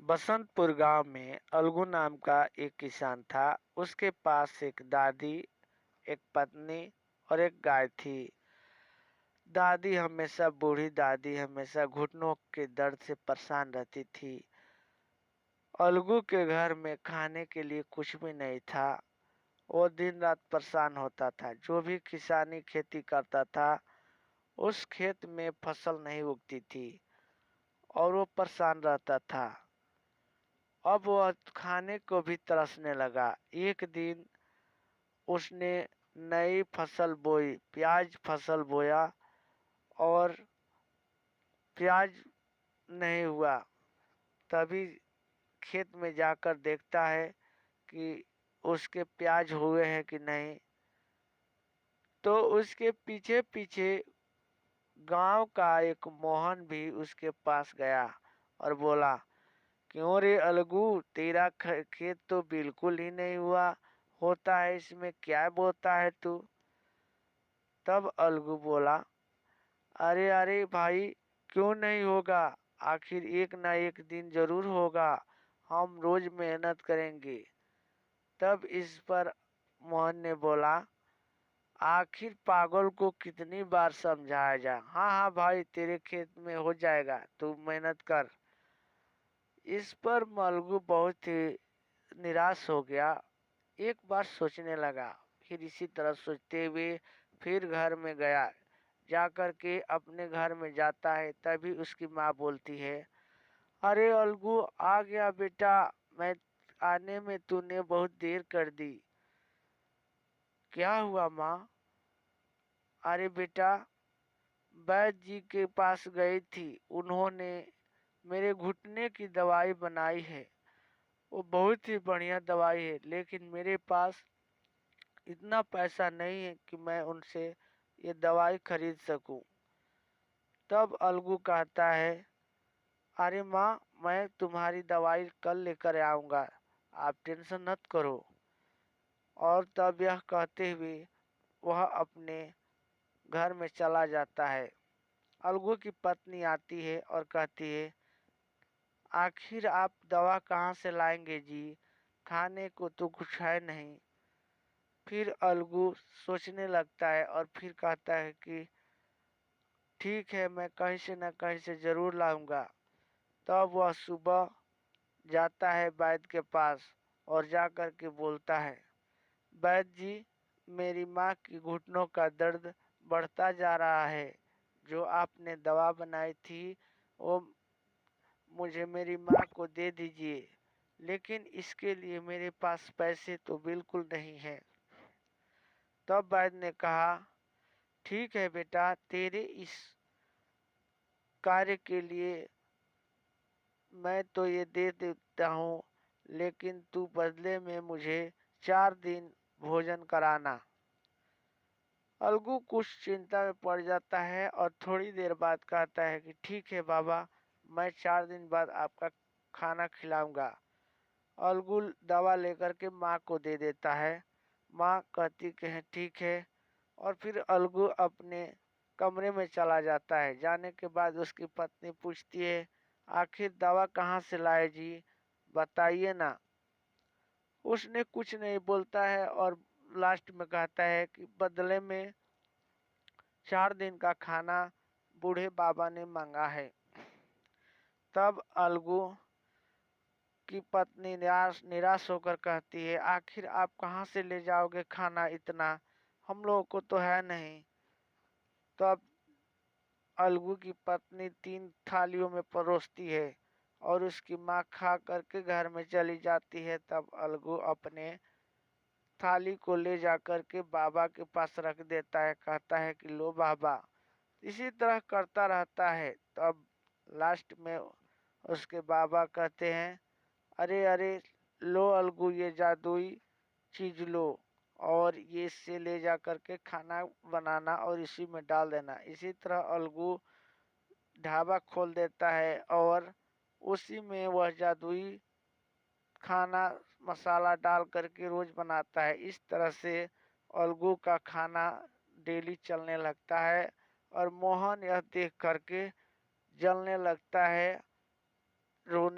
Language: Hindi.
बसंतपुर गांव में अलगू नाम का एक किसान था। उसके पास एक दादी, एक पत्नी और एक गाय थी। बूढ़ी दादी हमेशा घुटनों के दर्द से परेशान रहती थी। अलगू के घर में खाने के लिए कुछ भी नहीं था। वो दिन रात परेशान होता था। जो भी किसानी खेती करता था, उस खेत में फसल नहीं उगती थी और वो परेशान रहता था। अब वह खाने को भी तरसने लगा। एक दिन उसने नई फसल बोई, प्याज फसल बोया और प्याज नहीं हुआ। तभी खेत में जाकर देखता है कि उसके प्याज हुए हैं कि नहीं। तो उसके पीछे पीछे गांव का एक मोहन भी उसके पास गया और बोला, क्यों रे अलगू, तेरा खेत तो बिल्कुल ही नहीं हुआ होता है, इसमें क्या बोता है तू। तब अलगू बोला, अरे अरे भाई, क्यों नहीं होगा, आखिर एक ना एक दिन जरूर होगा, हम रोज मेहनत करेंगे। तब इस पर मोहन ने बोला, आखिर पागल को कितनी बार समझाया जाए। हाँ हाँ भाई, तेरे खेत में हो जाएगा, तू मेहनत कर। इस पर मलगू बहुत ही निराश हो गया। एक बार सोचने लगा, फिर इसी तरह सोचते हुए फिर घर में गया। जाकर के अपने घर में जाता है, तभी उसकी माँ बोलती है, अरे अलगू आ गया बेटा, मैं आने में तूने बहुत देर कर दी। क्या हुआ माँ? अरे बेटा, वैद्य जी के पास गई थी, उन्होंने मेरे घुटने की दवाई बनाई है। वो बहुत ही बढ़िया दवाई है, लेकिन मेरे पास इतना पैसा नहीं है कि मैं उनसे ये दवाई खरीद सकूं। तब अलगू कहता है, अरे माँ, मैं तुम्हारी दवाई कल लेकर आऊंगा, आप टेंशन मत करो। और तब यह कहते हुए वह अपने घर में चला जाता है। अलगू की पत्नी आती है और कहती है, आखिर आप दवा कहाँ से लाएंगे जी, खाने को तो कुछ है नहीं। फिर अलगू सोचने लगता है और फिर कहता है कि ठीक है, मैं कहीं से न कहीं से जरूर लाऊंगा। तब वह सुबह जाता है वैद्य के पास और जाकर के बोलता है, वैद्य जी, मेरी माँ की घुटनों का दर्द बढ़ता जा रहा है। जो आपने दवा बनाई थी वो मुझे मेरी माँ को दे दीजिए, लेकिन इसके लिए मेरे पास पैसे तो बिल्कुल नहीं है। तब वैद्य ने कहा, ठीक है बेटा, तेरे इस कार्य के लिए मैं तो ये दे देता हूँ, लेकिन तू बदले में मुझे 4 दिन भोजन कराना। अलगू कुछ चिंता में पड़ जाता है और थोड़ी देर बाद कहता है कि ठीक है बाबा, मैं 4 दिन बाद आपका खाना खिलाऊंगा। अलगू दवा लेकर के माँ को दे देता है। माँ कहती कि है ठीक है, और फिर अलगू अपने कमरे में चला जाता है। जाने के बाद उसकी पत्नी पूछती है, आखिर दवा कहाँ से लाए जी, बताइए ना। उसने कुछ नहीं बोलता है और लास्ट में कहता है कि बदले में 4 दिन का खाना बूढ़े बाबा ने मांगा है। तब अलगू की पत्नी निराश निराश होकर कहती है, आखिर आप कहाँ से ले जाओगे खाना, इतना हम लोगों को तो है नहीं। तब अलगू की पत्नी 3 थालियों में परोसती है और उसकी माँ खा करके घर में चली जाती है। तब अलगू अपने थाली को ले जाकर के बाबा के पास रख देता है, कहता है कि लो बाबा। इसी तरह करता रहता है। तब लास्ट में उसके बाबा कहते हैं, अरे अरे, लो अलगू, ये जादुई चीज लो और ये इससे ले जा करके खाना बनाना और इसी में डाल देना। इसी तरह अलगू ढाबा खोल देता है और उसी में वह जादुई खाना मसाला डाल करके रोज बनाता है। इस तरह से अलगू का खाना डेली चलने लगता है और मोहन यह देख करके जलने लगता है, रोने